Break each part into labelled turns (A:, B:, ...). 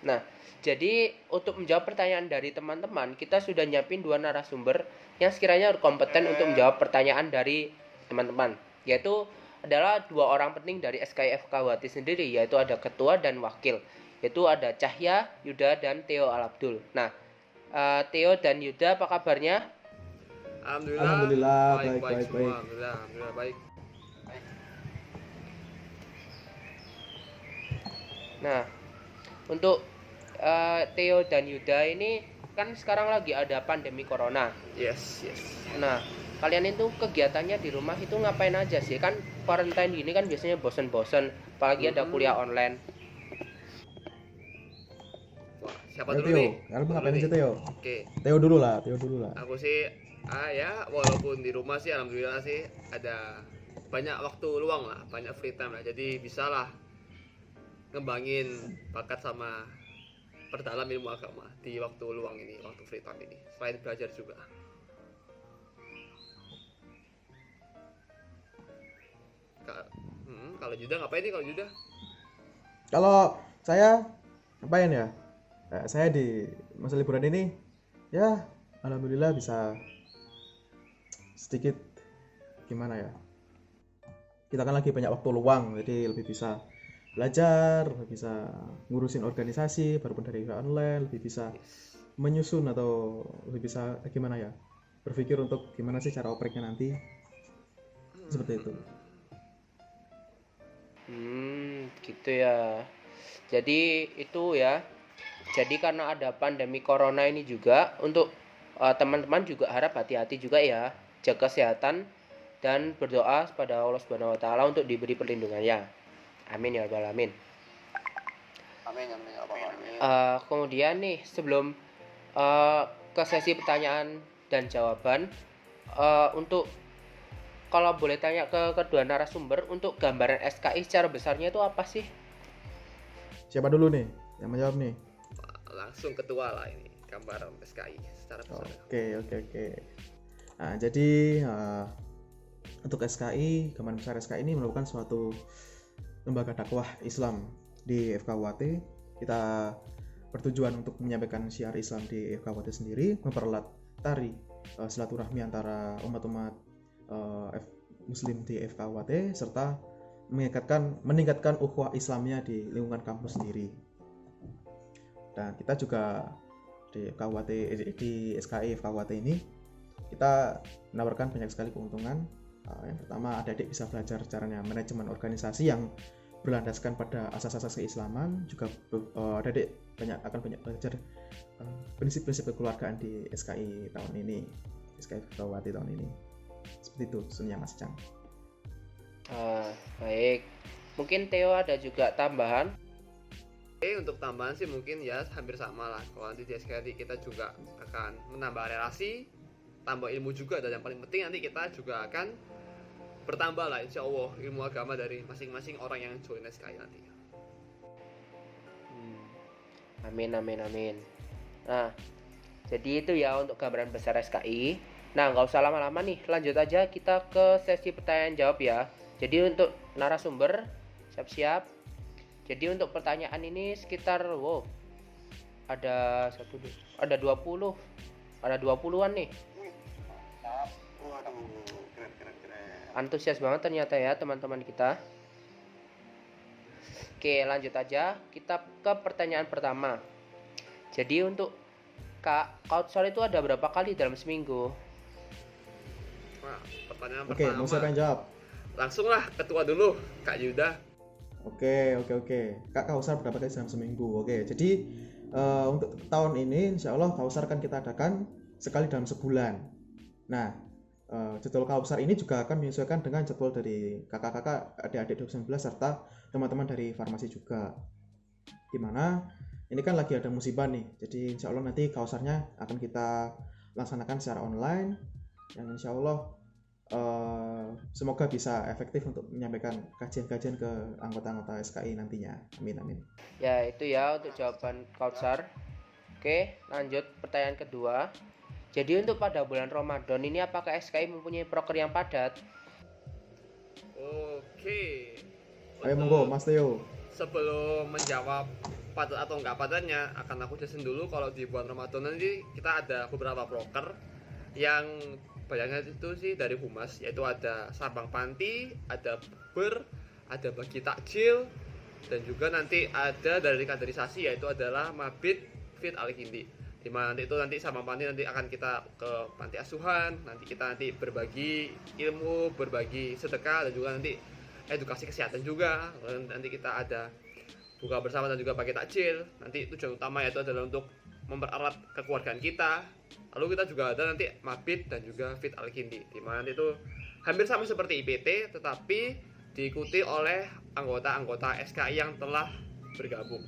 A: Nah, jadi untuk menjawab pertanyaan dari teman-teman, kita sudah nyiapin dua narasumber yang sekiranya kompeten untuk menjawab pertanyaan dari teman-teman, yaitu adalah dua orang penting dari SKIF Kawati sendiri, yaitu ada ketua dan wakil, yaitu ada Cahya, Yuda, dan Theo Al-Abdul. Nah, Theo dan Yuda apa kabarnya?
B: Alhamdulillah,
C: Alhamdulillah,
B: baik
C: baik,
B: baik
C: baik,
B: semua.
C: baik.
B: Alhamdulillah baik.
A: Nah, untuk Theo dan Yuda ini kan sekarang lagi ada pandemi corona.
B: Yes.
A: Nah, kalian itu kegiatannya di rumah itu ngapain aja sih? Kan quarantine gini kan biasanya bosen-bosen, apalagi ada kuliah online.
B: Wah, siapa
C: Ayo
B: dulu
C: Theo,
B: nih?
C: kalian
B: Aku dulu
C: ngapain aja
B: nih.
C: Theo?
B: Oke,
C: Theo dulu lah, Theo dulu lah.
B: aku sih ya walaupun di rumah sih alhamdulillah sih ada banyak waktu luang lah, banyak free time lah. Jadi bisa lah ngembangin bakat sama perdalam ilmu agama di waktu luang ini, waktu free time ini. Selain belajar juga. Kalau Juda ngapain nih kalau Juda?
C: Kalau saya ngapain ya? Saya di masa liburan ini ya alhamdulillah bisa sedikit gimana ya? Kita kan lagi banyak waktu luang, jadi lebih bisa belajar, lebih bisa ngurusin organisasi, walaupun dari online, lebih bisa menyusun atau lebih bisa gimana ya? Berpikir untuk gimana sih cara opreknya nanti. Seperti itu.
A: Gitu ya. Jadi itu ya. Jadi karena ada pandemi corona ini juga, untuk teman-teman juga harap hati-hati juga ya, jaga kesehatan dan berdoa kepada Allah Subhanahu wa taala untuk diberi perlindungannya. Amin ya rabbal alamin.
B: Amin ya rabbal alamin.
A: Kemudian nih sebelum ke sesi pertanyaan dan jawaban, untuk kalau boleh tanya ke kedua narasumber, untuk gambaran SKI secara besarnya itu apa sih?
C: Siapa dulu nih yang menjawab nih?
B: Langsung ketua lah ini, gambaran SKI secara besar.
C: Oke. Nah, jadi untuk SKI, gambaran besar SKI ini merupakan suatu lembaga dakwah Islam di FKWT. Kita bertujuan untuk menyampaikan syiar Islam di FKWT sendiri, mempererat tari silaturahmi antara umat-umat Muslim di FKWT serta meningkatkan ukhuwah Islamnya di lingkungan kampus sendiri. Dan kita juga di FKWT di SKI FKWT ini kita menawarkan banyak sekali keuntungan. Yang pertama, adik-adik bisa belajar caranya manajemen organisasi yang berlandaskan pada asas-asas keislaman. Juga adik-adik akan banyak belajar prinsip-prinsip kekeluargaan di SKI tahun ini, SKI FKWT tahun ini. Seperti itu sunnya Mas Cang.
A: Baik. Mungkin Theo ada juga tambahan.
B: Untuk tambahan sih mungkin ya hampir sama lah. Kalau nanti di SKI kita juga akan menambah relasi, tambah ilmu juga, dan yang paling penting nanti kita juga akan bertambah lah insya Allah ilmu agama dari masing-masing orang yang join SKI nanti.
A: Amin. Nah, jadi itu ya untuk gambaran besar SKI. Nah, nggak usah lama-lama nih, lanjut aja kita ke sesi pertanyaan jawab ya. Jadi untuk narasumber siap-siap. Jadi untuk pertanyaan ini sekitar ada 20-an nih. Antusias banget ternyata ya teman-teman kita. Oke, lanjut aja kita ke pertanyaan pertama. Jadi untuk Kak, outsole itu ada berapa kali dalam seminggu?
B: Nah, pertanyaan
C: Oke,
B: pertama.
C: mau siapa yang jawab?
B: Langsung lah ketua dulu, Kak Yuda.
C: Oke. Kak Kausar berapa kali dalam seminggu? Oke, jadi untuk tahun ini insya Allah Kausar kan kita adakan sekali dalam sebulan. Nah, jadwal Kausar ini juga akan menyesuaikan dengan jadwal dari kakak-kakak adik-adik 2019 serta teman-teman dari farmasi juga. Dimana ini kan lagi ada musibah nih, jadi insya Allah nanti Kausarnya akan kita laksanakan secara online yang insya Allah semoga bisa efektif untuk menyampaikan kajian-kajian ke anggota-anggota SKI nantinya. Amin.
A: Ya, itu ya untuk jawaban Kautsar. Oke, lanjut pertanyaan kedua. Jadi untuk pada bulan Ramadan ini apakah SKI mempunyai proker yang padat?
B: Oke.
C: Ayo monggo Mas Theo.
B: Sebelum menjawab patut atau enggak padatnya akan aku jelasin dulu. Kalau di bulan Ramadan nanti kita ada beberapa proker yang bayangnya itu sih dari humas, yaitu ada Sabang Panti, ada Ber, ada bagi takjil, dan juga nanti ada dari kaderisasi, yaitu adalah Mabit Fit Al-Kindi. Dimana nanti itu nanti Sabang Panti nanti akan kita ke panti asuhan, nanti kita nanti berbagi ilmu, berbagi sedekah, dan juga nanti edukasi kesehatan juga. Nanti kita ada buka bersama dan juga pakai takjil. Nanti tujuan utama yaitu adalah untuk mempererat kekeluargaan kita. Lalu kita juga ada nanti Mabit dan juga Fit Al-Kindi, di mana nanti itu hampir sama seperti IPT, tetapi diikuti oleh anggota-anggota SKI yang telah bergabung.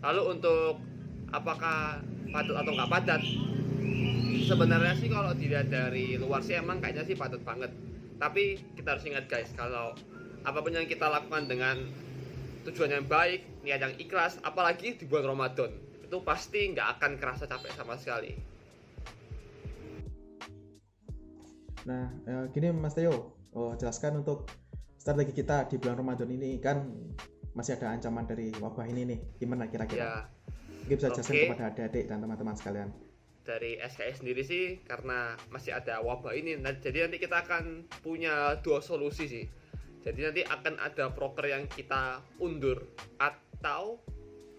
B: Lalu untuk apakah padat atau nggak padat, sebenarnya sih kalau dilihat dari luar sih emang kayaknya sih padat banget. Tapi kita harus ingat guys, kalau apapun yang kita lakukan dengan tujuan yang baik, niat yang ikhlas, apalagi di bulan Ramadan, itu pasti nggak akan kerasa capek sama sekali.
C: Nah, gini Mas Theo, jelaskan untuk strategi kita di bulan Ramadan ini, kan masih ada ancaman dari wabah ini nih, gimana kira-kira?
B: Ya,
C: Mungkin bisa jelaskan kepada adik-adik dan teman-teman sekalian.
B: dari SKI sendiri sih, karena masih ada wabah ini, jadi nanti kita akan punya dua solusi sih. Jadi nanti akan ada proker yang kita undur, atau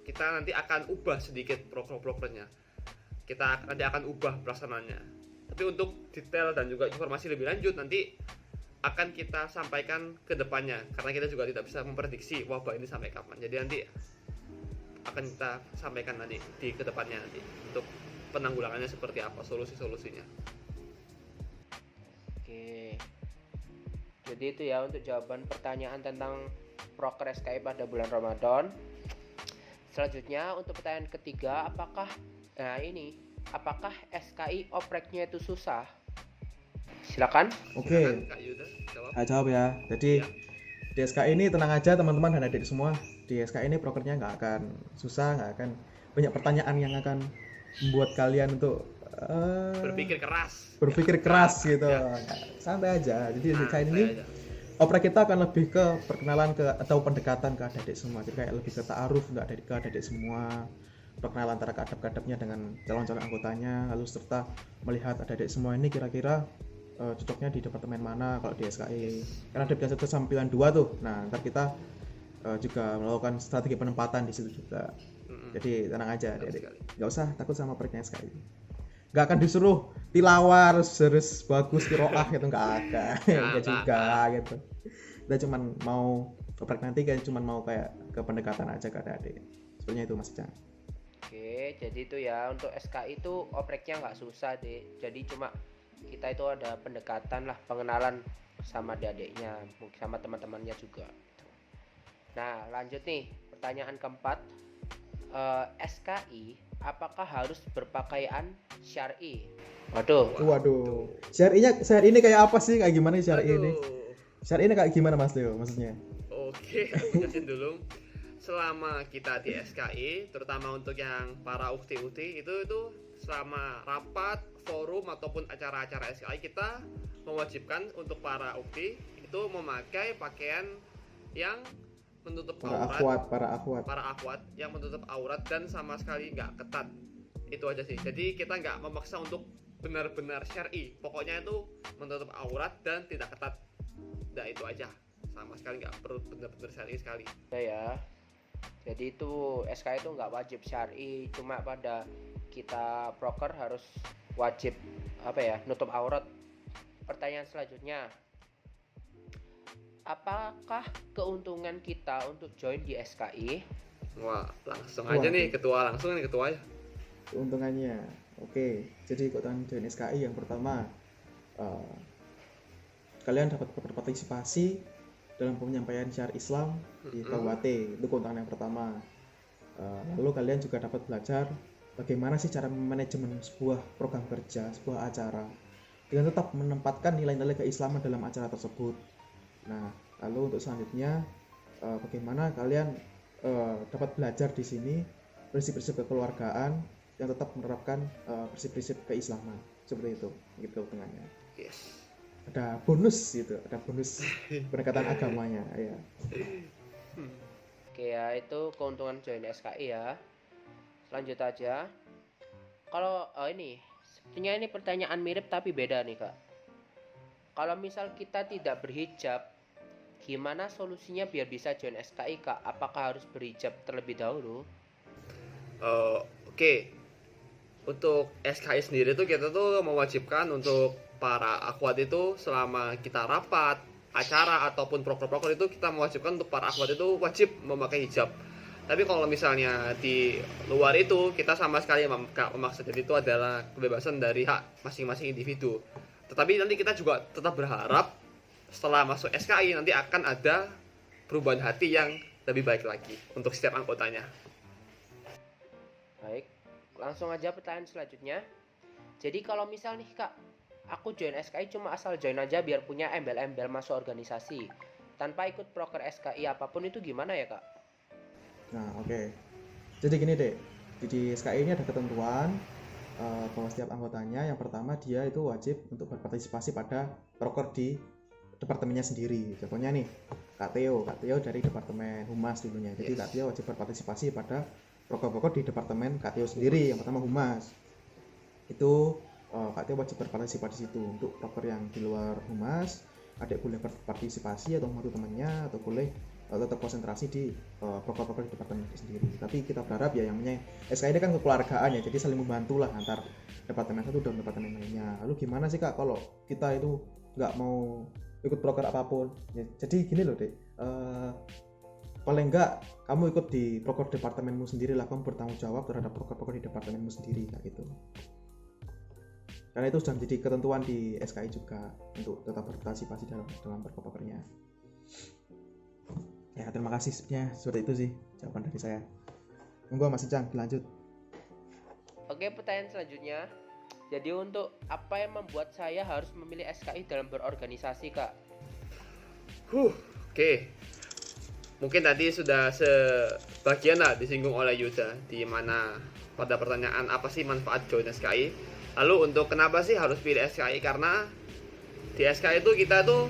B: kita nanti akan ubah sedikit prokernya. Kita nanti akan ubah pelaksanaannya. Tapi untuk detail dan juga informasi lebih lanjut nanti akan kita sampaikan ke depannya, karena kita juga tidak bisa memprediksi wabah ini sampai kapan. Jadi nanti akan kita sampaikan nanti di kedepannya nanti untuk penanggulangannya seperti apa, solusi-solusinya.
A: Oke. Jadi itu ya untuk jawaban pertanyaan tentang proker SKI pada bulan Ramadan. Selanjutnya untuk pertanyaan ketiga, apakah SKI opreknya itu susah? Silakan.
C: Oke.
B: Silakan, Kak Yuda, jawab.
C: Jawab ya. Jadi
B: Ya.
C: di SKI ini tenang aja teman-teman dan adik semua. Di SKI ini prokernya nggak akan susah, nggak akan banyak pertanyaan yang akan membuat kalian untuk
B: berpikir keras
C: gitu.
B: Ya.
C: Santai aja. Jadi di SKI ini
B: aja.
C: oprek kita akan lebih ke perkenalan atau pendekatan ke adik-adik semua. Jadi kayak lebih ke ta'aruf ke adik-adik semua. Perkenalan antara kadep-kadepnya dengan calon-calon anggotanya, lalu serta melihat adik-adik semua ini kira-kira cocoknya di departemen mana kalau di SKI. Karena ada biasa itu sampilan 2 tuh. Nah, ntar kita juga melakukan strategi penempatan di situ juga. Jadi tenang aja adik-adik. Nggak usah takut sama oprek SKI. Nggak akan disuruh tilawah harus bagus kiroah gitu, nggak ada. Nggak juga gitu. Kita cuman mau oprek nanti kayak cuman mau kayak ke pendekatan aja ke adik-adik. Sebenarnya itu Mas Chan.
A: Oke, jadi itu ya untuk SKI itu opreknya nggak susah deh. Jadi cuma kita itu ada pendekatan lah, pengenalan sama adik-adiknya, mungkin sama teman-temannya juga. Nah lanjut nih pertanyaan keempat, SKI apakah harus berpakaian syar'i?
C: Waduh. Syar'i ini kayak apa sih? Kayak gimana syar'i ini? Syar'i ini kayak gimana Mas Leo maksudnya?
B: Oke, aku jelasin dulu. Selama kita di SKI, terutama untuk yang para ukti-ukti itu selama rapat, forum ataupun acara-acara SKI, kita mewajibkan untuk para ukti itu memakai pakaian yang menutup
C: para akhwat
B: yang menutup aurat dan sama sekali nggak ketat. Itu aja sih. Jadi kita nggak memaksa untuk benar-benar syar'i. Pokoknya itu menutup aurat dan tidak ketat. Nah itu aja. Sama sekali nggak perlu benar-benar syar'i sekali.
A: Ya. Jadi itu SKI itu nggak wajib syar'i, cuma pada kita proker harus wajib nutup aurat. Pertanyaan selanjutnya, apakah keuntungan kita untuk join di SKI?
B: Wah, langsung aja nih ketua ya.
C: Keuntungannya, oke. Jadi keuntungan join SKI yang pertama, kalian dapat berpartisipasi dalam penyampaian syiar Islam di KUAT. Itu keuntungan yang pertama. Lalu kalian juga dapat belajar bagaimana sih cara manajemen sebuah program kerja, sebuah acara dengan tetap menempatkan nilai-nilai keislaman dalam acara tersebut. Nah, lalu untuk selanjutnya bagaimana kalian dapat belajar di sini prinsip-prinsip kekeluargaan yang tetap menerapkan prinsip-prinsip keislaman. Seperti itu, gitu keuntungannya.
B: Yes.
C: Ada bonus pendekatan agamanya ya.
A: Oke ya, itu keuntungan join SKI ya. Lanjut aja. Kalau ini sepertinya ini pertanyaan mirip tapi beda nih Kak. Kalau misal kita tidak berhijab, gimana solusinya biar bisa join SKI Kak? Apakah harus berhijab terlebih dahulu?
B: Oke. Untuk SKI sendiri tuh kita tuh mewajibkan untuk para akhwat itu selama kita rapat, acara ataupun proker-proker itu kita mewajibkan untuk para akhwat itu wajib memakai hijab. Tapi kalau misalnya di luar itu kita sama sekali gak memaksa, jadi itu adalah kebebasan dari hak masing-masing individu. Tetapi nanti kita juga tetap berharap setelah masuk SKI nanti akan ada perubahan hati yang lebih baik lagi untuk setiap anggotanya.
A: Baik, langsung aja pertanyaan selanjutnya. Jadi kalau misal nih Kak, aku join SKI cuma asal join aja biar punya embel-embel masuk organisasi, tanpa ikut proker SKI apapun itu gimana ya Kak?
C: Nah, oke. Jadi gini deh, di SKI ini ada ketentuan bahwa setiap anggotanya yang pertama dia itu wajib untuk berpartisipasi pada proker di departemennya sendiri. Contohnya nih, Kak Theo dari Departemen Humas dulunya. Jadi Kak Theo wajib berpartisipasi pada proker-proker di Departemen Kak Theo sendiri, yang pertama Humas. Itu Kak Theo wajib berpartisipasi di situ. Untuk proker yang di luar Humas, adik boleh berpartisipasi atau membantu temannya, atau boleh tetap konsentrasi di proker-proker di departemen itu sendiri. Tapi kita berharap ya yang namanya SKI ini kan kekeluargaan ya, jadi saling membantu lah antar departemen satu dan departemen lainnya. Lalu gimana sih Kak kalau kita itu nggak mau ikut proker apapun? Ya, jadi gini loh Dek, paling nggak kamu ikut di proker departemenmu sendiri lah, kamu bertanggung jawab terhadap proker-proker di departemenmu sendiri kayak gitu. Karena itu sudah menjadi ketentuan di SKI juga untuk tetap berpartisipasi dalam proker-prokernya. Ya, terima kasih sebenarnya, seperti itu sih jawaban dari saya. Monggo Mas Icang dilanjut.
A: Oke, pertanyaan selanjutnya. Jadi untuk apa yang membuat saya harus memilih SKI dalam berorganisasi Kak?
B: Oke. Mungkin tadi sudah sebagian lah disinggung oleh Yuda, di mana pada pertanyaan apa sih manfaat join SKI. Lalu untuk kenapa sih harus pilih SKI, karena di SKI itu kita tuh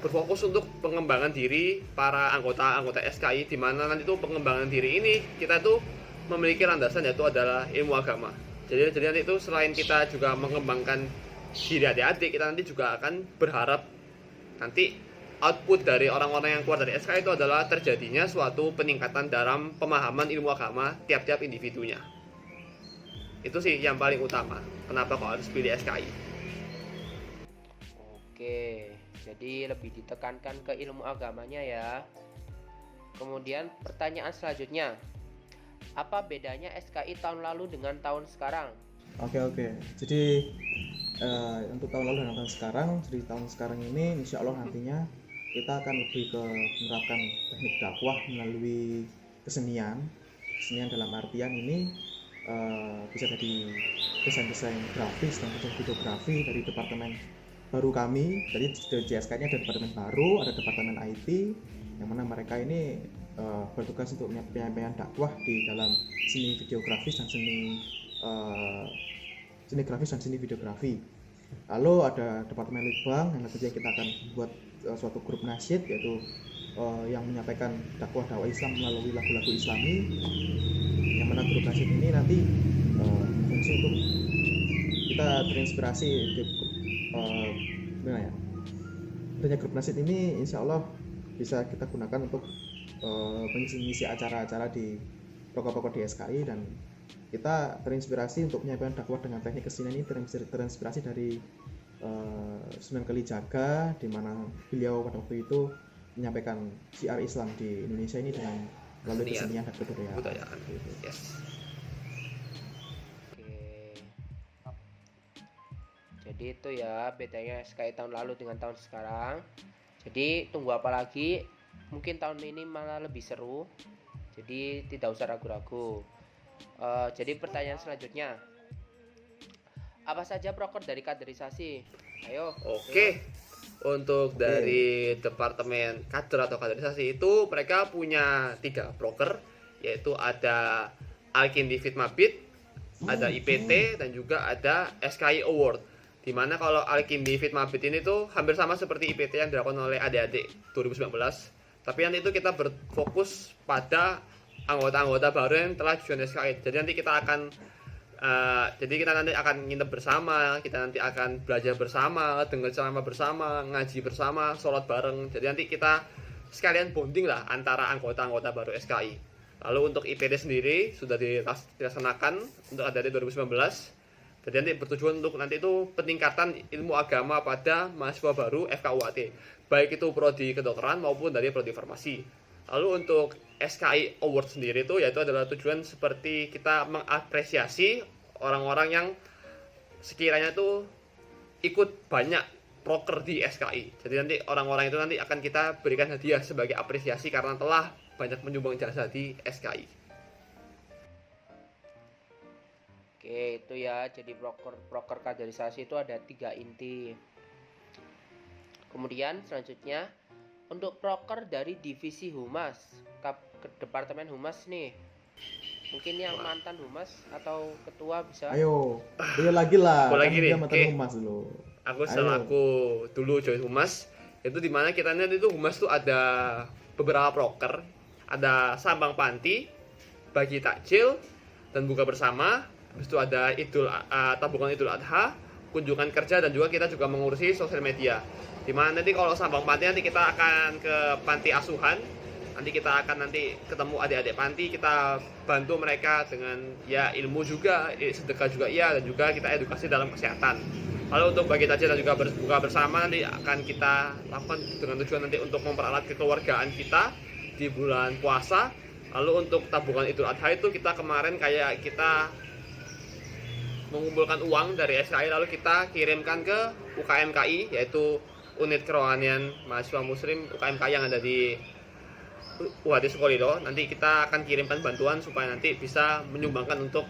B: berfokus untuk pengembangan diri para anggota SKI, di mana nanti tuh pengembangan diri ini kita tuh memiliki landasan yaitu adalah ilmu agama. Jadi nanti itu selain kita juga mengembangkan diri adik-adik, kita nanti juga akan berharap nanti output dari orang-orang yang keluar dari SKI itu adalah terjadinya suatu peningkatan dalam pemahaman ilmu agama tiap-tiap individunya. Itu sih yang paling utama kenapa kok harus pilih SKI.
A: Oke, jadi lebih ditekankan ke ilmu agamanya ya. Kemudian pertanyaan selanjutnya, apa bedanya SKI tahun lalu dengan tahun sekarang?
C: Oke. Jadi untuk tahun lalu dan tahun sekarang, jadi tahun sekarang ini insya Allah nantinya kita akan lebih ke menerapkan teknik dakwah melalui kesenian dalam artian ini bisa dari desain grafis dan videografi dari departemen baru kami. Jadi di JSK ini ada departemen baru, ada departemen IT, yang mana mereka ini bertugas untuk penyampaian dakwah di dalam seni videografis dan seni grafis dan seni videografi. Lalu ada departemen litbang yang nantinya kita akan buat suatu grup nasyid, yaitu yang menyampaikan dakwah Islam melalui lagu-lagu Islami, yang mana grup nasyid ini nanti fungsi untuk kita terinspirasi gimana ya, adanya grup nasyid ini insya Allah bisa kita gunakan untuk mengisi acara-acara di proker-proker di SKI, dan kita terinspirasi untuk menyampaikan dakwah dengan teknik kesenian ini terinspirasi dari Sunan Kalijaga, di mana beliau pada waktu itu menyampaikan syiar Islam di Indonesia ini dengan melalui kesenian dan kebudayaan. Gitu.
B: Yes.
A: Jadi itu ya bedanya SKI tahun lalu dengan tahun sekarang. Jadi tunggu apa lagi? Mungkin tahun ini malah lebih seru. Jadi tidak usah ragu-ragu. Jadi pertanyaan selanjutnya, apa saja proker dari kaderisasi? Ayo.
B: Oke. Untuk dari departemen kader atau kaderisasi itu mereka punya 3 proker, yaitu ada Alkindi Fit Mabit, ada IPT, dan juga ada SKI Award. Dimana kalau Alkindi Fit Mabit ini tuh hampir sama seperti IPT yang dilakukan oleh adik-adik 2019, Tapi nanti itu kita berfokus pada anggota-anggota baru yang telah join SKI. Jadi nanti kita nanti akan nginep bersama, kita nanti akan belajar bersama, dengar ceramah bersama, ngaji bersama, sholat bareng. Jadi nanti kita sekalian bonding lah antara anggota-anggota baru SKI. Lalu untuk IPD sendiri sudah dilaksanakan untuk dari 2019. Jadi nanti bertujuan untuk nanti itu peningkatan ilmu agama pada mahasiswa baru FKUAT, baik itu prodi kedokteran maupun dari prodi farmasi. Lalu untuk SKI Award sendiri itu yaitu adalah tujuan seperti kita mengapresiasi orang-orang yang sekiranya tuh ikut banyak proker di SKI. Jadi nanti orang-orang itu nanti akan kita berikan hadiah sebagai apresiasi karena telah banyak menyumbang jasa di SKI.
A: Oke, itu ya. Jadi proker kaderisasi itu ada 3 inti. Kemudian selanjutnya untuk proker dari divisi humas, ke departemen humas nih. Mungkin yang mantan humas atau ketua bisa.
C: Ayo, dia lagi lah.
B: Aku lagi nih.
C: Dia mantan humas dulu.
B: Aku selaku dulu join humas, itu dimana kita nanti itu humas tuh ada beberapa proker, ada sambang panti, bagi takjil dan buka bersama. Habis itu ada tabungan Idul Adha, kunjungan kerja, dan juga kita juga mengurusi sosial media. Dimana nanti kalau sambang panti nanti kita akan ke panti asuhan, nanti kita akan ketemu adik-adik panti, kita bantu mereka dengan ya ilmu juga, sedekah juga iya, dan juga kita edukasi dalam kesehatan. Lalu untuk bagi takjil dan juga berbuka bersama nanti akan kita lakukan dengan tujuan nanti untuk memperalat kekeluargaan kita di bulan puasa. Lalu untuk tabungan Idul Adha itu kita kemarin kayak kita mengumpulkan uang dari SKI lalu kita kirimkan ke UKMKI, yaitu unit kerohanian mahasiswa muslim UKMKI yang ada di UHT Sukolilo. Nanti kita akan kirimkan bantuan supaya nanti bisa menyumbangkan untuk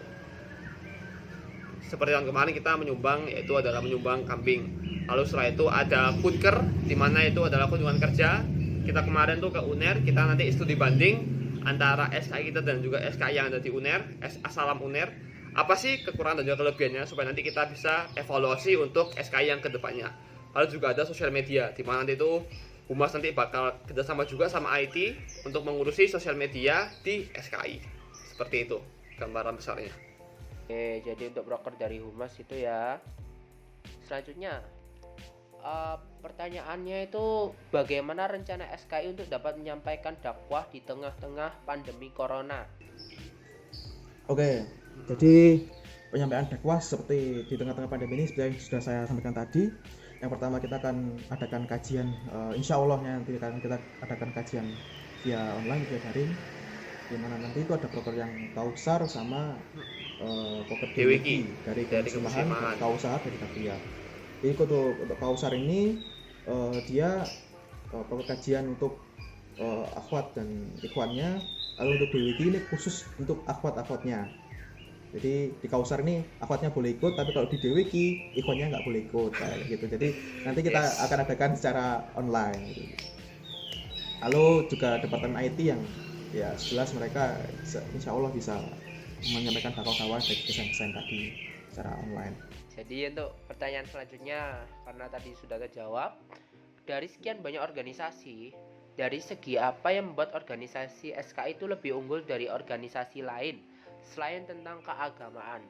B: seperti tahun kemarin kita menyumbang, yaitu adalah menyumbang kambing. Lalu setelah itu ada kunker, di mana itu adalah kunjungan kerja. Kita kemarin tuh ke UNER, kita nanti studi banding antara SKI kita dan juga SKI yang ada di UNER, Asalam UNER. Apa sih kekurangan dan juga kelebihannya supaya nanti kita bisa evaluasi untuk SKI yang kedepannya. Lalu juga ada sosial media, di mana nanti itu humas nanti bakal kerjasama juga sama IT untuk mengurusi sosial media di SKI. Seperti itu gambaran besarnya.
A: Oke, jadi untuk proker dari humas itu ya. Selanjutnya pertanyaannya itu bagaimana rencana SKI untuk dapat menyampaikan dakwah di tengah-tengah pandemi corona?
C: Oke, jadi penyampaian dakwah seperti di tengah-tengah pandemi ini seperti yang sudah saya sampaikan tadi. Yang pertama kita akan adakan kajian, insya Allah nanti akan kita adakan kajian via online, via daring, di mana nanti itu ada proker yang Kausar sama proker DWiki dari Kemuslimahan, Kausar dari Kapia. Jadi untuk Kausar ini dia proker kajian untuk akhwat dan ikhwannya. Lalu untuk DWiki ini khusus untuk akhwat-akhwatnya. Jadi di Kausar ini akhwatnya boleh ikut, tapi kalau di DWiki ikhwannya nggak boleh ikut kayak gitu. Jadi nanti kita akan adakan secara online. Gitu. Lalu juga departemen IT yang ya jelas mereka insya Allah bisa menyampaikan dakwah-dakwah dari desain-desain tadi secara online.
A: Jadi untuk pertanyaan selanjutnya, karena tadi sudah terjawab, dari sekian banyak organisasi, dari segi apa yang membuat organisasi SKI itu lebih unggul dari organisasi lain selain tentang keagamaan?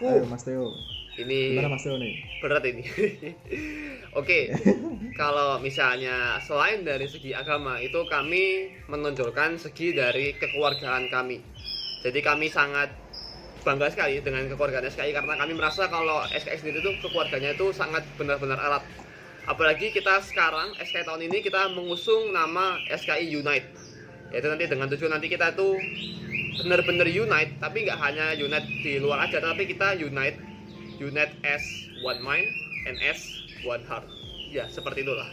C: Ayo Mas Theo.
B: Ini
C: gimana Mas Theo nih?
B: Berat ini. Oke, kalau misalnya selain dari segi agama itu kami menonjolkan segi dari kekeluargaan kami. Jadi kami sangat bangga sekali dengan kekeluargaan SKI karena kami merasa kalau SKI sendiri itu kekeluarganya itu sangat benar-benar erat. Apalagi kita sekarang SKI tahun ini kita mengusung nama SKI Unite. Yaitu nanti dengan tujuan nanti kita itu benar-benar unite, tapi nggak hanya unite di luar aja, tapi kita unite as one mind and as one heart. Ya seperti itulah.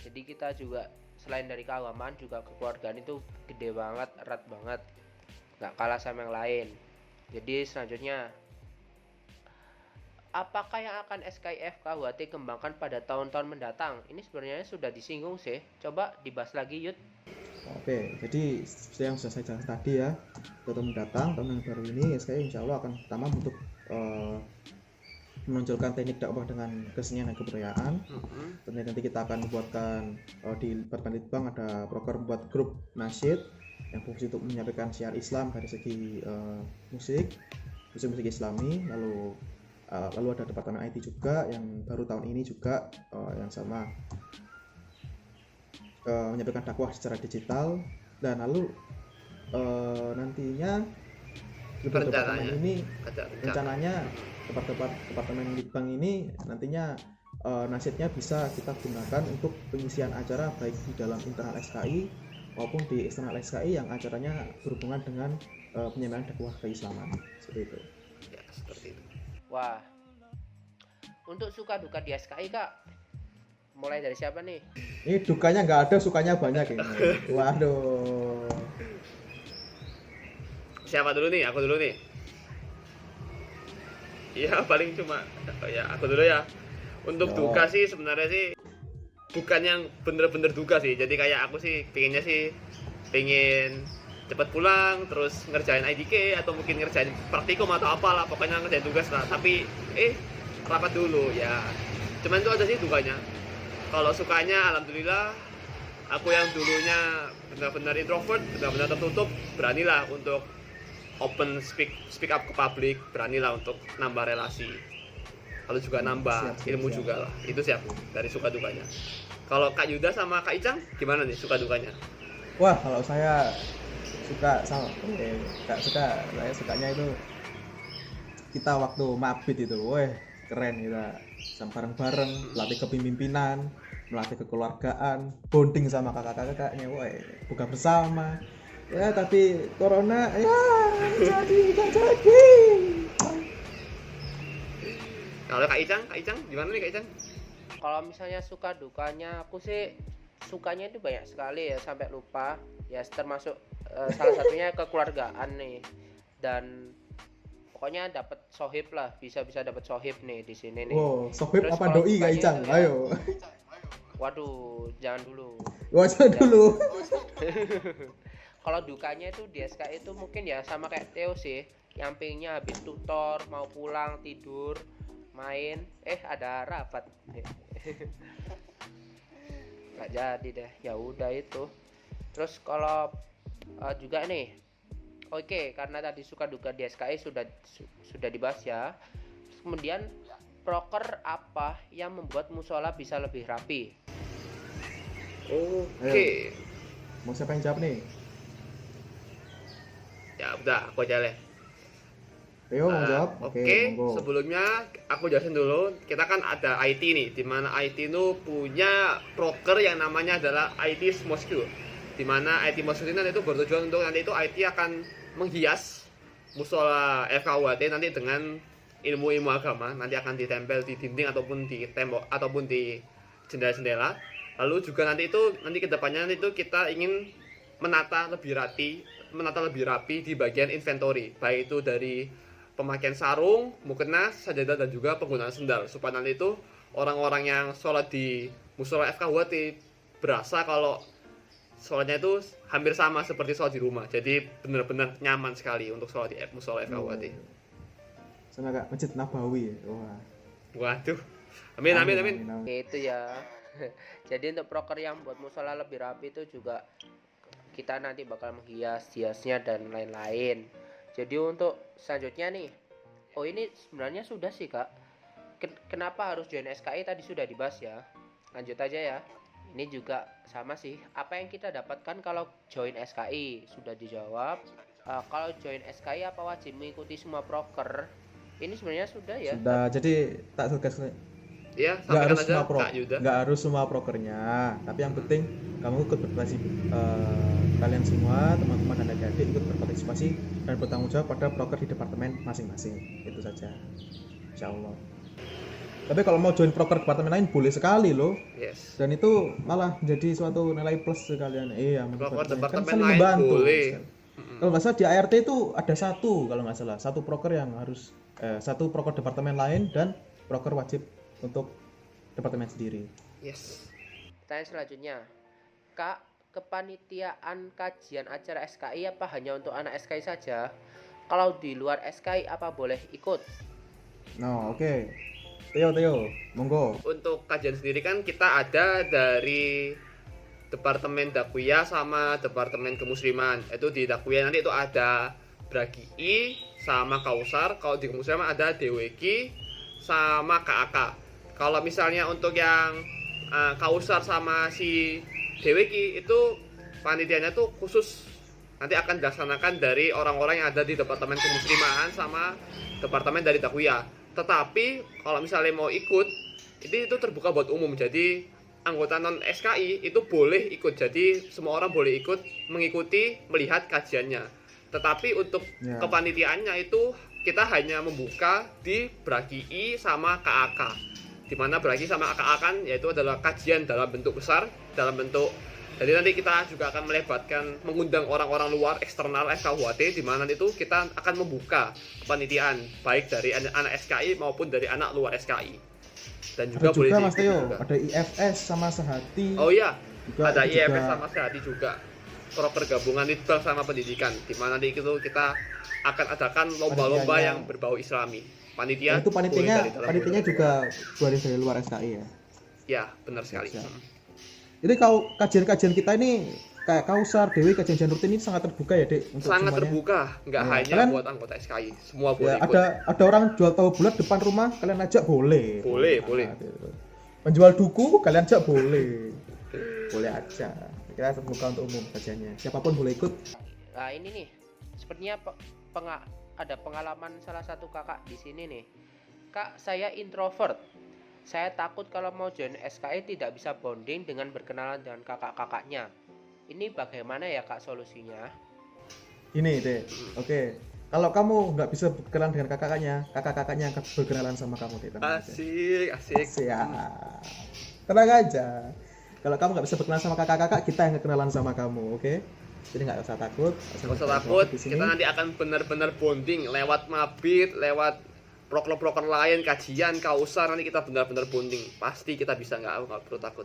A: Jadi kita juga selain dari keagamaan juga kekeluargaan itu gede banget, erat banget, nggak kalah sama yang lain. Jadi selanjutnya, apakah yang akan SKIF KUHT kembangkan pada tahun-tahun mendatang? Ini sebenarnya sudah disinggung sih, coba dibahas lagi Yud.
C: Oke, jadi seperti yang sudah saya jelaskan tadi ya, tahun mendatang, tahun yang baru ini SKI insya Allah akan pertama bentuk menonjolkan teknik dakwah dengan kesenian dan kebudayaan. Kemudian nanti kita akan membuatkan di Departemen Litbang ada proker membuat grup nasyid yang fungsi untuk menyampaikan syiar Islam dari segi musik Islami. Lalu ada Departemen IT juga yang baru tahun ini juga yang sama menyampaikan dakwah secara digital. Dan lalu nantinya departemen ini rencananya Departemen Litbang ini nantinya nasyidnya bisa kita gunakan untuk pengisian acara baik di dalam internal SKI maupun di eksternal SKI yang acaranya berhubungan dengan penyampaian dakwah keislaman seperti itu.
B: Ya, seperti itu.
A: Wah, untuk suka duka di SKI Kak, mulai dari siapa nih?
C: Ini dukanya nggak ada, sukanya banyak ini. Waduh.
B: Siapa dulu nih? Aku dulu nih. Iya, paling cuma ya aku dulu ya. Untuk duka sih sebenarnya sih bukan yang bener-bener duka sih. Jadi kayak aku sih pengennya sih pengen cepat pulang terus ngerjain IDK atau mungkin ngerjain praktikum atau apalah, pokoknya ngerjain tugas lah. Tapi rapat dulu ya. Cuman itu ada sih dukanya. Kalau sukanya alhamdulillah aku yang dulunya benar-benar introvert, benar-benar tertutup, beranilah untuk open speak up ke publik, beranilah untuk nambah relasi. Lalu juga nambah ilmu juga lah. Itu sih aku dari suka dukanya. Kalau Kak Yuda sama Kak Icang gimana nih suka dukanya?
C: Wah, kalau saya suka sama Kak suka, saya sukanya itu kita waktu mabit itu, keren kita bareng-bareng, melatih kepemimpinan, melatih kekeluargaan, bonding sama kakak-kakaknya, buka bersama. Ya tapi corona ya jadi.
B: Kalau Kak Icang gimana nih Kak Icang?
A: Kalau misalnya suka dukanya, aku sih sukanya itu banyak sekali ya sampai lupa. Ya termasuk salah satunya kekeluargaan nih. Dan pokoknya dapat sohib lah, bisa dapat sohib nih di sini nih.
C: Wow, sohib
A: Terus
C: apa
A: kalau
C: doi Kak Icang?
A: ya,
C: Ayo.
A: Waduh, jangan dulu.
C: Jangan dulu.
A: Kalau dukanya itu di SKI itu mungkin ya sama kayak Theo sih, yang pengennya habis tutor mau pulang tidur main, ada rapat. Nggak jadi deh, ya udah itu. Terus kalau juga nih, oke, karena tadi suka duka di SKI sudah dibahas ya. Terus kemudian proker apa yang membuat musola bisa lebih rapi?
B: Oke.
C: Mau siapa yang jawab nih?
B: Ya udah, aku aja deh.
C: Theo mau jawab?
B: Oke, sebelumnya aku jelasin dulu. Kita kan ada IT nih, dimana IT itu punya proker yang namanya adalah IT Mosque. Dimana IT Mosque ini nanti itu bertujuan untuk nanti itu IT akan menghias musola FKUHT nanti dengan ilmu-ilmu agama. Nanti akan ditempel di dinding ataupun di tembok ataupun di jendela-jendela. Lalu juga nanti kedepannya nanti itu kita ingin menata lebih rapi di bagian inventory, baik itu dari pemakaian sarung, mukena, sajadah dan juga penggunaan sendal, supaya nanti itu orang-orang yang sholat di musola FKUHT berasa kalau sholatnya itu hampir sama seperti sholat di rumah. Jadi benar-benar nyaman sekali untuk sholat di musola FKUHT.
C: Sama Kak, Masjid Nabawi. Wah.
B: Waduh. Amin.
A: Itu ya. Jadi untuk proker yang buat musola lebih rapi itu juga kita nanti bakal menghiasnya dan lain-lain. Jadi untuk selanjutnya nih, ini sebenarnya sudah sih Kak. Kenapa harus join SKI tadi sudah dibahas ya. Lanjut aja ya. Ini juga sama sih. Apa yang kita dapatkan kalau join SKI sudah dijawab. Kalau join SKI apa wajib mengikuti semua proker? Ini sebenarnya sudah ya.
C: Sudah. Jadi tak tegas.
B: Ya,
C: nggak harus semua prokernya, tapi yang penting kamu ikut berpartisipasi, kalian semua teman-teman dan adik-adik ikut berpartisipasi dan bertanggung jawab pada proker di departemen masing-masing. Itu saja, insya Allah. Tapi kalau mau join proker departemen lain boleh sekali loh.
B: Yes.
C: Dan itu malah menjadi suatu nilai plus sekalian.
B: Proker departemen
C: kan
B: lain
C: membantu,
B: boleh.
C: Kalau nggak salah di ART itu ada kalau nggak salah satu proker yang harus satu proker departemen lain dan proker wajib untuk departemen sendiri.
B: Yes.
A: Pertanyaan selanjutnya, Kak, kepanitiaan kajian acara SKI apa hanya untuk anak SKI saja? Kalau di luar SKI apa boleh ikut?
C: Oke. Teo, monggo.
B: Untuk kajian sendiri kan kita ada dari Departemen Dakwiyah sama Departemen Kemusliman. Itu di Dakwiyah nanti itu ada Bragi sama Kausar. Kalau di Kemusliman ada DWK sama KAK. Kalau misalnya untuk yang Kausar sama si DWK itu panitianya tuh khusus nanti akan dilaksanakan dari orang-orang yang ada di Departemen Kemusliman sama Departemen dari Dakwiyah. Tetapi kalau misalnya mau ikut itu terbuka buat umum, jadi anggota non SKI itu boleh ikut, jadi semua orang boleh ikut mengikuti melihat kajiannya. Tetapi untuk kepanitiaannya itu kita hanya membuka di Bragi sama KAK, di mana Bragi sama KAK kan yaitu adalah kajian dalam bentuk besar, dalam bentuk. Jadi nanti kita juga akan melebatkan, mengundang orang-orang luar eksternal FKUHT, di mana itu kita akan membuka kepanitiaan baik dari anak SKI maupun dari anak luar SKI. Dan juga
C: Ada
B: boleh
C: juga Mas Teo,
B: juga.
C: ada IFS sama Sehati.
B: Oh iya,
C: juga,
B: ada IFS
C: juga.
B: sama Sehati juga. Proker gabungan Litbang sama pendidikan, di mana nanti itu kita akan adakan lomba-lomba yang berbau Islami. Panitia.
C: Itu panitianya juga dari luar SKI ya.
B: Ya, benar sekali.
C: Jadi kalau kajian-kajian kita ini kayak Kausar, Dewi, kajian rutin ini sangat terbuka ya, Dek, untuk
B: sangat
C: semuanya.
B: Terbuka, nggak hanya
C: kalian,
B: buat anggota SKI, semua boleh
C: ya,
B: ikut.
C: ada orang jual tahu bulat depan rumah, kalian ajak boleh.
B: Boleh.
C: Gitu. Penjual duku, kalian ajak boleh. Boleh aja. Kita terbuka untuk umum kajiannya. Siapapun boleh ikut.
A: Nah, ini nih, sepertinya ada pengalaman salah satu kakak di sini nih. Kak, saya introvert. Saya takut kalau mau join SKI tidak bisa bonding dengan berkenalan dengan kakak-kakaknya. Ini bagaimana ya Kak solusinya?
C: Ini deh, oke. Kalau kamu nggak bisa berkenalan dengan kakak-kakaknya akan berkenalan sama kamu deh.
B: Asik.
C: Ya, tenang aja. Kalau kamu nggak bisa berkenalan sama kakak-kakak, kita yang kenalan sama kamu, oke? Jadi nggak usah takut.
B: Nggak usah takut. Kita nanti akan benar-benar bonding lewat mabit, lewat proker-proker lain, kajian, Kausar, nanti kita benar-benar bonding. Pasti kita bisa, nggak perlu takut.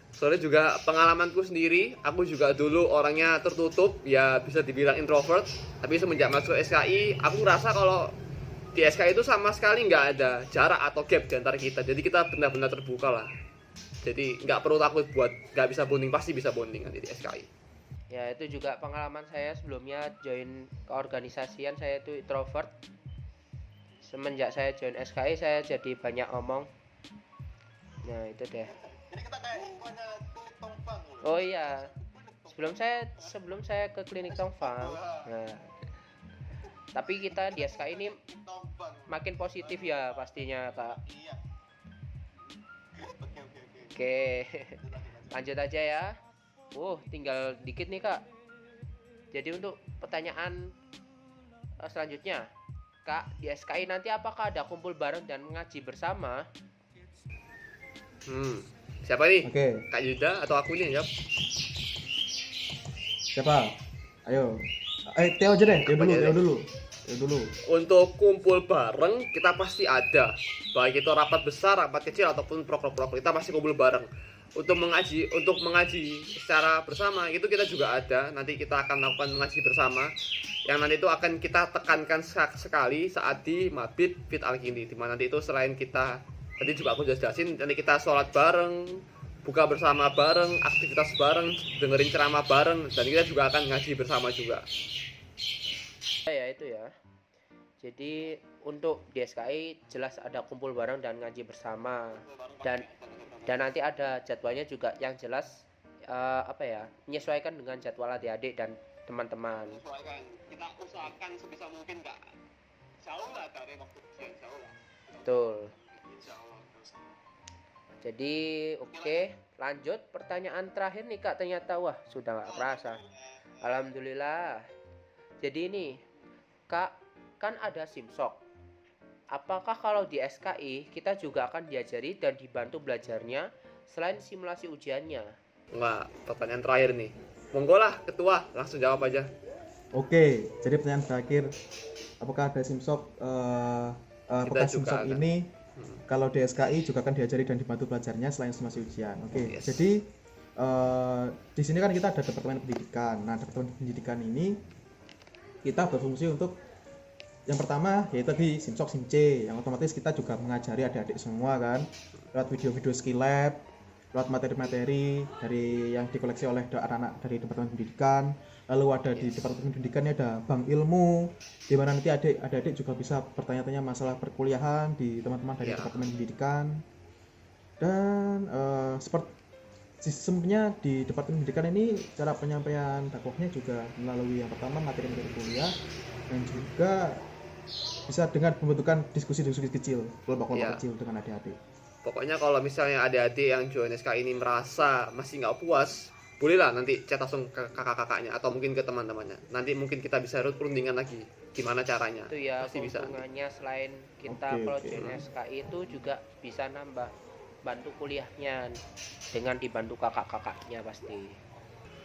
B: Soalnya juga pengalamanku sendiri, aku juga dulu orangnya tertutup, ya bisa dibilang introvert. Tapi semenjak masuk SKI, aku ngerasa kalau di SKI itu sama sekali nggak ada jarak atau gap di antara kita. Jadi kita benar-benar terbuka lah. Jadi nggak perlu takut buat nggak bisa bonding, pasti bisa bonding nanti di SKI.
A: Ya, itu juga pengalaman saya sebelumnya join keorganisasian, saya itu introvert. Semenjak saya join SKI, saya jadi banyak ngomong. Nah, itu deh. Oh iya, sebelum saya ke klinik Tongfang. Nah, tapi kita di SKI ini makin positif ya pastinya Kak. Oke, lanjut aja ya. Tinggal dikit nih Kak. Jadi untuk pertanyaan selanjutnya, Kak, di SKI nanti apakah ada kumpul bareng dan mengaji bersama?
B: Siapa nih?
C: Oke.
B: Kak Yuda atau aku nih yang jawab?
C: Siapa? Ayo. Teo aja deh. Teo dulu.
B: Untuk kumpul bareng kita pasti ada. Baik itu rapat besar, rapat kecil ataupun proker-proker, kita pasti kumpul bareng. Untuk mengaji secara bersama itu kita juga ada. Nanti kita akan melakukan mengaji bersama. Yang nanti itu akan kita tekankan sekali saat di Mabit Fit Al-Kindi, di mana nanti itu selain kita tadi juga aku jelasin, nanti kita sholat bareng, buka bersama bareng, aktivitas bareng, dengerin ceramah bareng, dan kita juga akan ngaji bersama juga.
A: Ya itu ya. Jadi untuk di SKI jelas ada kumpul bareng dan ngaji bersama, dan nanti ada jadwalnya juga yang jelas, menyesuaikan dengan jadwal adik-adik dan teman-teman.
B: Kita usahakan sebisa mungkin nggak jauh lah dari waktu ujian, jauh lah.
A: Betul. Jadi oke, lanjut pertanyaan terakhir nih Kak, ternyata wah sudah nggak kerasa. Alhamdulillah. Jadi ini Kak, kan ada simsok. Apakah kalau di SKI kita juga akan diajari dan dibantu belajarnya selain simulasi ujiannya?
B: Wah, pertanyaan terakhir nih. Monggo lah ketua, langsung jawab aja.
C: Oke, jadi pertanyaan terakhir, apakah ada simsok? Apakah simsok ini kalau di SKI juga akan diajari dan dibantu belajarnya selain simulasi ujian? Oke,
B: Yes.
C: jadi di sini kan kita ada departemen pendidikan. Nah, departemen pendidikan ini kita berfungsi untuk Yang pertama yaitu tadi Simsok Simc, yang otomatis kita juga mengajari adik-adik semua kan lewat video-video skill lab, lewat materi-materi dari yang dikoleksi oleh anak-anak dari Departemen Pendidikan. Lalu ada di Departemen Pendidikan ini ada Bank Ilmu, di mana nanti adik-adik juga bisa bertanya-tanya masalah perkuliahan di teman-teman dari Departemen Pendidikan. Dan seperti sistemnya di Departemen Pendidikan ini, cara penyampaian dakwahnya juga melalui yang pertama materi-materi kuliah, dan juga bisa dengan pembentukan diskusi-diskusi kecil, kelompok-kelompok kecil dengan adik-adik.
B: Pokoknya kalau misalnya adik-adik yang join SK ini merasa masih nggak puas, bolehlah nanti chat langsung ke kakak-kakaknya atau mungkin ke teman-temannya. Nanti mungkin kita bisa rundingan lagi gimana caranya.
A: Itu ya
B: pasti bisa.
A: Keuntungannya selain kita kalau join SKI itu juga bisa nambah bantu kuliahnya dengan dibantu kakak-kakaknya pasti.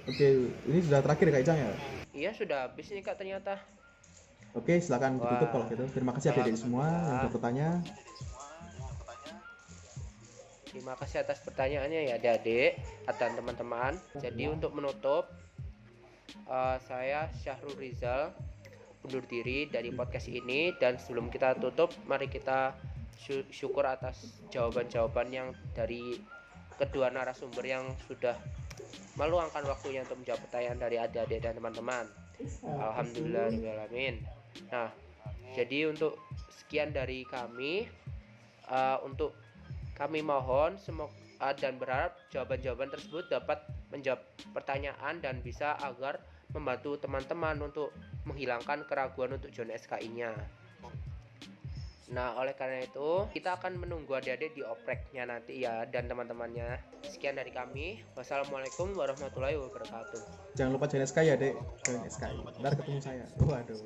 C: Oke, ini sudah terakhir Kak Icang ya?
A: Iya sudah habis nih Kak ternyata.
C: Oke, silakan ditutup kalau gitu. Terima kasih adik-adik semua yang sudah bertanya.
A: Terima kasih atas pertanyaannya ya adik-adik dan teman-teman. Jadi untuk menutup, saya Syahrul Rizal undur diri dari podcast ini, dan sebelum kita tutup, mari kita syukur atas jawaban-jawaban yang dari kedua narasumber yang sudah meluangkan waktunya untuk menjawab pertanyaan dari adik-adik dan teman-teman. Alhamdulillahirrahmanirrahim. Nah, jadi untuk sekian dari kami, untuk kami mohon semoga dan berharap jawaban-jawaban tersebut dapat menjawab pertanyaan dan bisa agar membantu teman-teman untuk menghilangkan keraguan untuk join SKI-nya. Nah, oleh karena itu kita akan menunggu adik-adik di opreknya nanti ya dan teman-temannya. Sekian dari kami. Wassalamualaikum warahmatullahi wabarakatuh.
C: Jangan lupa join SKI ya, Dek. Join SKI. Ntar ketemu saya. Waduh.